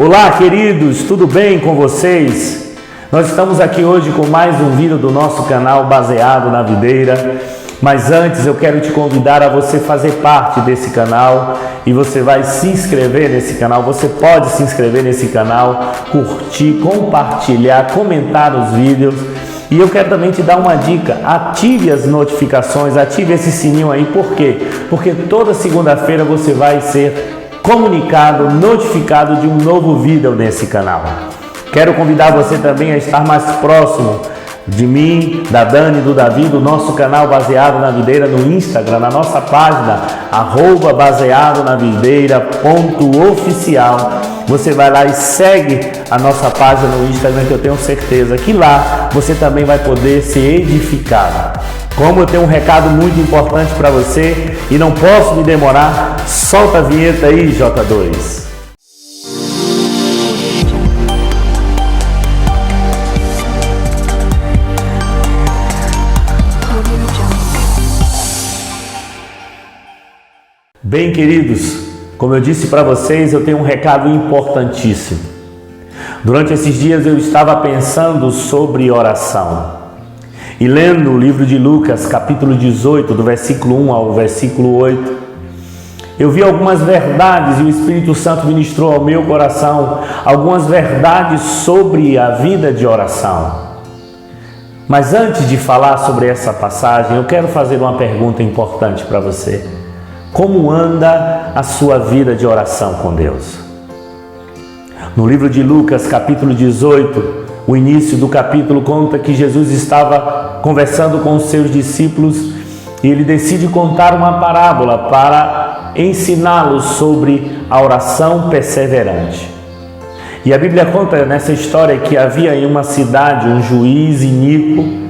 Olá, queridos, tudo bem com vocês? Nós estamos aqui hoje com mais um vídeo do nosso canal Baseado na Videira. Mas antes eu quero te convidar a você fazer parte desse canal e você vai se inscrever nesse canal. Você pode se inscrever nesse canal, curtir, compartilhar, comentar os vídeos. E eu quero também te dar uma dica: ative as notificações, ative esse sininho aí. Por quê? Porque toda segunda-feira você vai ser comunicado, notificado de um novo vídeo nesse canal. Quero convidar você também a estar mais próximo de mim, da Dani, do Davi, do nosso canal Baseado na Videira no Instagram, na nossa página @baseadonavideira.oficial. Você vai lá e segue a nossa página no Instagram, que eu tenho certeza que lá você também vai poder se edificar. Como eu tenho um recado muito importante para você e não posso me demorar, solta a vinheta aí, J2. Bem, queridos, como eu disse para vocês, eu tenho um recado importantíssimo. Durante esses dias eu estava pensando sobre oração. E lendo o livro de Lucas, capítulo 18, do versículo 1 ao versículo 8, eu vi algumas verdades e o Espírito Santo ministrou ao meu coração algumas verdades sobre a vida de oração. Mas antes de falar sobre essa passagem, eu quero fazer uma pergunta importante para você. Como anda a sua vida de oração com Deus? No livro de Lucas, capítulo 18, o início do capítulo conta que Jesus estava conversando com os seus discípulos e ele decide contar uma parábola para ensiná-los sobre a oração perseverante. E a Bíblia conta nessa história que havia em uma cidade um juiz iníquo,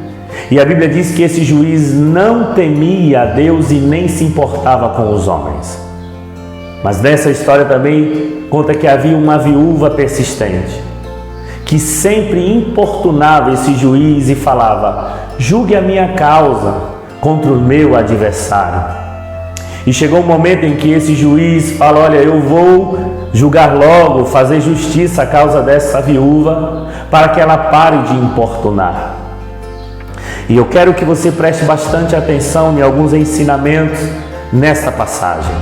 e a Bíblia diz que esse juiz não temia a Deus e nem se importava com os homens. Mas nessa história também conta que havia uma viúva persistente, que sempre importunava esse juiz e falava: julgue a minha causa contra o meu adversário. E chegou um momento em que esse juiz fala: olha, eu vou julgar logo, fazer justiça à causa dessa viúva, para que ela pare de importunar. E eu quero que você preste bastante atenção em alguns ensinamentos nessa passagem.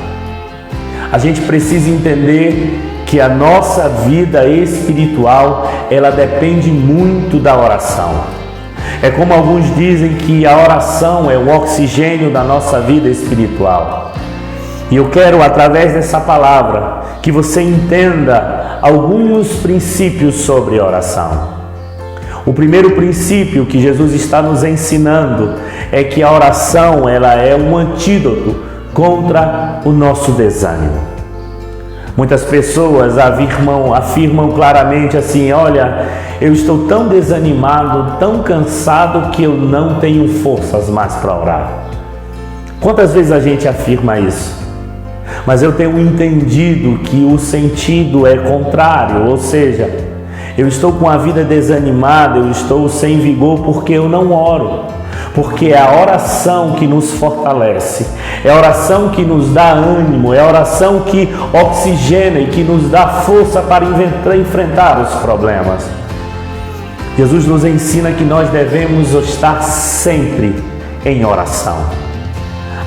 A gente precisa entender que a nossa vida espiritual, ela depende muito da oração. É como alguns dizem que a oração é o oxigênio da nossa vida espiritual. E eu quero, através dessa palavra, que você entenda alguns princípios sobre oração. O primeiro princípio que Jesus está nos ensinando é que a oração, ela é um antídoto contra o nosso desânimo. Muitas pessoas afirmam claramente assim: olha, eu estou tão desanimado, tão cansado que eu não tenho forças mais para orar. Quantas vezes a gente afirma isso? Mas eu tenho entendido que o sentido é contrário, ou seja, eu estou com a vida desanimada, eu estou sem vigor porque eu não oro. Porque é a oração que nos fortalece, é a oração que nos dá ânimo, é a oração que oxigena e que nos dá força para enfrentar os problemas. Jesus nos ensina que nós devemos estar sempre em oração.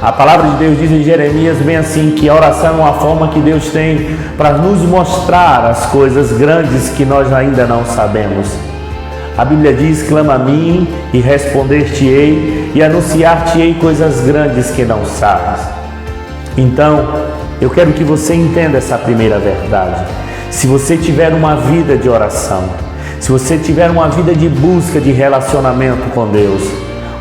A palavra de Deus diz em Jeremias bem assim, que a oração é uma forma que Deus tem para nos mostrar as coisas grandes que nós ainda não sabemos. A Bíblia diz: clama a mim e responder-te-ei e anunciar-te-ei coisas grandes que não sabes. Então, eu quero que você entenda essa primeira verdade. Se você tiver uma vida de oração, se você tiver uma vida de busca de relacionamento com Deus,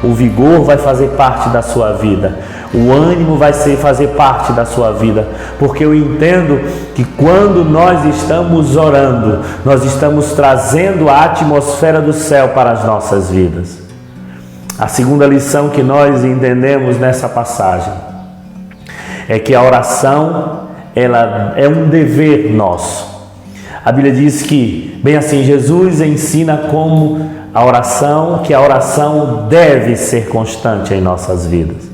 o vigor vai fazer parte da sua vida, o ânimo vai fazer parte da sua vida, porque eu entendo que quando nós estamos orando, nós estamos trazendo a atmosfera do céu para as nossas vidas. A segunda lição que nós entendemos nessa passagem é que a oração, ela é um dever nosso. A Bíblia diz que, bem assim, Jesus ensina como a oração deve ser constante em nossas vidas.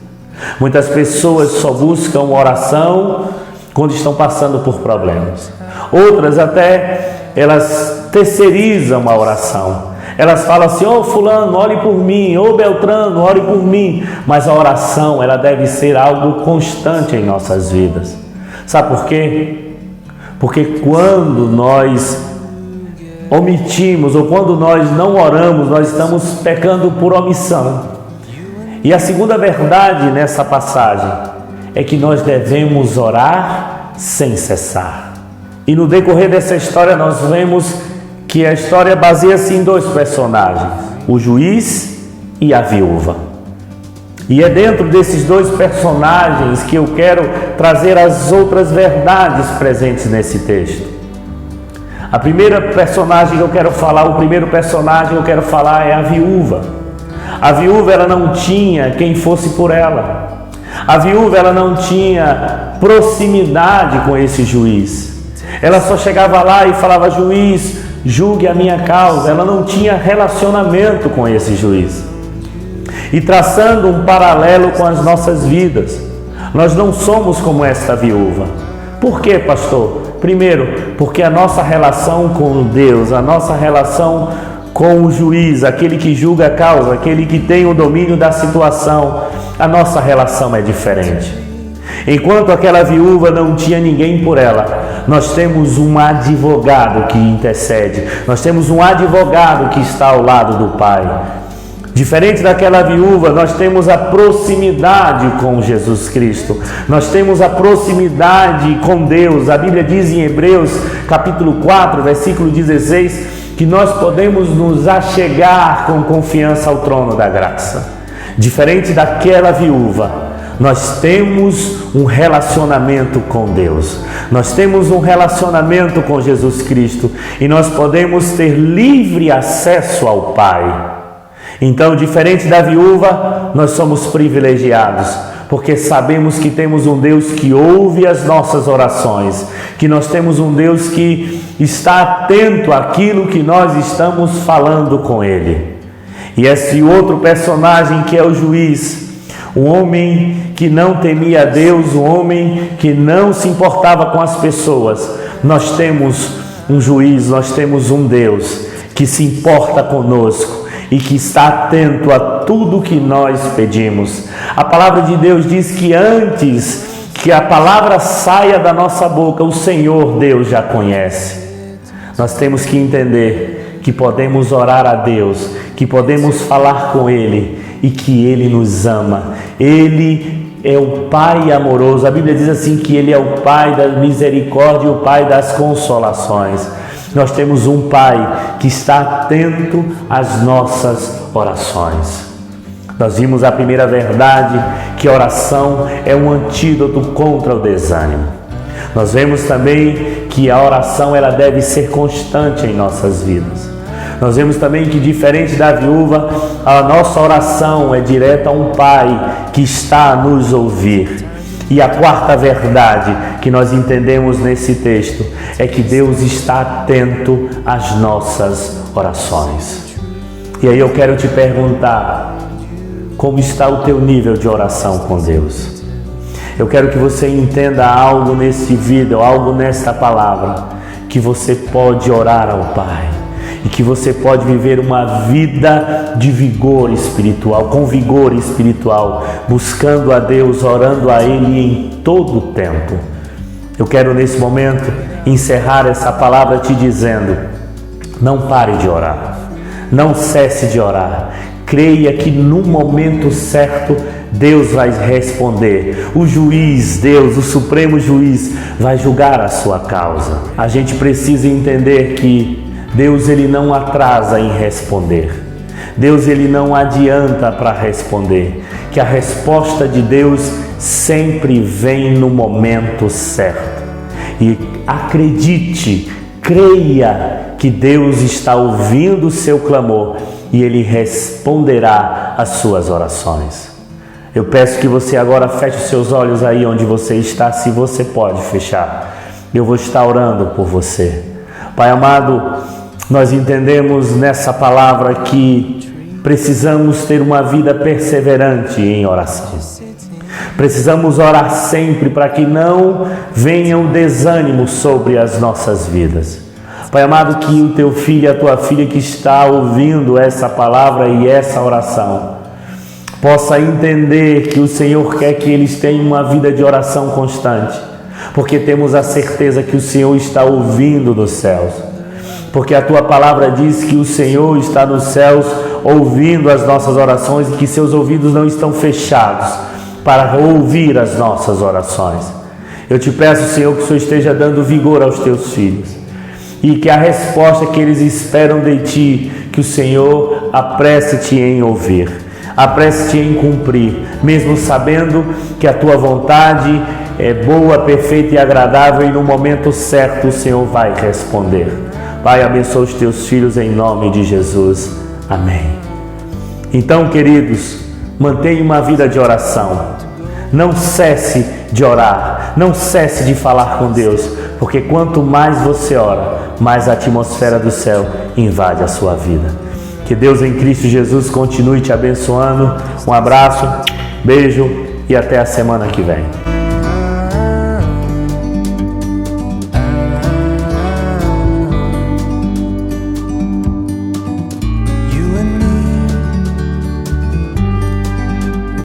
Muitas pessoas só buscam oração quando estão passando por problemas. Outras até elas terceirizam a oração. Elas falam assim: ô fulano, ore por mim, ô Beltrano, ore por mim. Mas a oração, ela deve ser algo constante em nossas vidas. Sabe por quê? Porque quando nós omitimos ou quando nós não oramos, nós estamos pecando por omissão. E a segunda verdade nessa passagem é que nós devemos orar sem cessar. E no decorrer dessa história nós vemos que a história baseia-se em dois personagens, o juiz e a viúva. E é dentro desses dois personagens que eu quero trazer as outras verdades presentes nesse texto. A primeira personagem que eu quero falar, o primeiro personagem que eu quero falar é a viúva. A viúva, ela não tinha quem fosse por ela. A viúva, ela não tinha proximidade com esse juiz. Ela só chegava lá e falava: juiz, julgue a minha causa. Ela não tinha relacionamento com esse juiz. E traçando um paralelo com as nossas vidas, nós não somos como esta viúva. Por quê, pastor? Primeiro, porque a nossa relação com Deus, a nossa relação com o juiz, aquele que julga a causa, aquele que tem o domínio da situação, a nossa relação é diferente. Enquanto aquela viúva não tinha ninguém por ela, nós temos um advogado que intercede, nós temos um advogado que está ao lado do Pai. Diferente daquela viúva, nós temos a proximidade com Jesus Cristo, nós temos a proximidade com Deus. A Bíblia diz em Hebreus capítulo 4, versículo 16, que nós podemos nos achegar com confiança ao trono da graça. Diferente daquela viúva, nós temos um relacionamento com Deus, nós temos um relacionamento com Jesus Cristo e nós podemos ter livre acesso ao Pai. Então, diferente da viúva, nós somos privilegiados, porque sabemos que temos um Deus que ouve as nossas orações, que nós temos um Deus que está atento àquilo que nós estamos falando com Ele. E esse outro personagem que é o juiz, um homem que não temia a Deus, um homem que não se importava com as pessoas. Nós temos um juiz, nós temos um Deus que se importa conosco e que está atento a tudo que nós pedimos. A palavra de Deus diz que antes que a palavra saia da nossa boca, o Senhor Deus já conhece. Nós temos que entender que podemos orar a Deus, que podemos falar com Ele e que Ele nos ama. Ele é o Pai amoroso. A Bíblia diz assim que Ele é o Pai da misericórdia e o Pai das consolações. Nós temos um Pai que está atento às nossas orações. Nós vimos a primeira verdade, que a oração é um antídoto contra o desânimo. Nós vemos também que a oração ela deve ser constante em nossas vidas. Nós vemos também que, diferente da viúva, a nossa oração é direta a um Pai que está a nos ouvir. E a quarta verdade que nós entendemos nesse texto é que Deus está atento às nossas orações. E aí eu quero te perguntar, como está o teu nível de oração com Deus? Eu quero que você entenda algo nesse vídeo, algo nesta palavra, que você pode orar ao Pai e que você pode viver uma vida de vigor espiritual, com vigor espiritual, buscando a Deus, orando a Ele em todo o tempo. Eu quero nesse momento encerrar essa palavra te dizendo: não pare de orar, não cesse de orar. Creia que no momento certo Deus vai responder. O juiz, Deus, o supremo juiz, vai julgar a sua causa. A gente precisa entender que Deus ele não atrasa em responder. Deus ele não adianta para responder. Que a resposta de Deus sempre vem no momento certo. E acredite, creia que Deus está ouvindo o seu clamor e Ele responderá às suas orações. Eu peço que você agora feche os seus olhos aí onde você está, se você pode fechar. Eu vou estar orando por você. Pai amado, nós entendemos nessa palavra que precisamos ter uma vida perseverante em oração. Precisamos orar sempre para que não venha o desânimo sobre as nossas vidas. Pai amado, que o teu filho e a tua filha que está ouvindo essa palavra e essa oração possa entender que o Senhor quer que eles tenham uma vida de oração constante, porque temos a certeza que o Senhor está ouvindo dos céus, porque a tua palavra diz que o Senhor está nos céus ouvindo as nossas orações e que seus ouvidos não estão fechados para ouvir as nossas orações. Eu te peço, Senhor, que o Senhor esteja dando vigor aos teus filhos e que a resposta que eles esperam de ti, que o Senhor apresse-te em ouvir, apresse-te em cumprir, mesmo sabendo que a tua vontade é boa, perfeita e agradável, e no momento certo o Senhor vai responder. Pai, abençoa os teus filhos em nome de Jesus. Amém. Então, queridos, mantenha uma vida de oração. Não cesse de orar, não cesse de falar com Deus, porque quanto mais você ora, mais a atmosfera do céu invade a sua vida. Que Deus em Cristo Jesus continue te abençoando. Um abraço, beijo e até a semana que vem.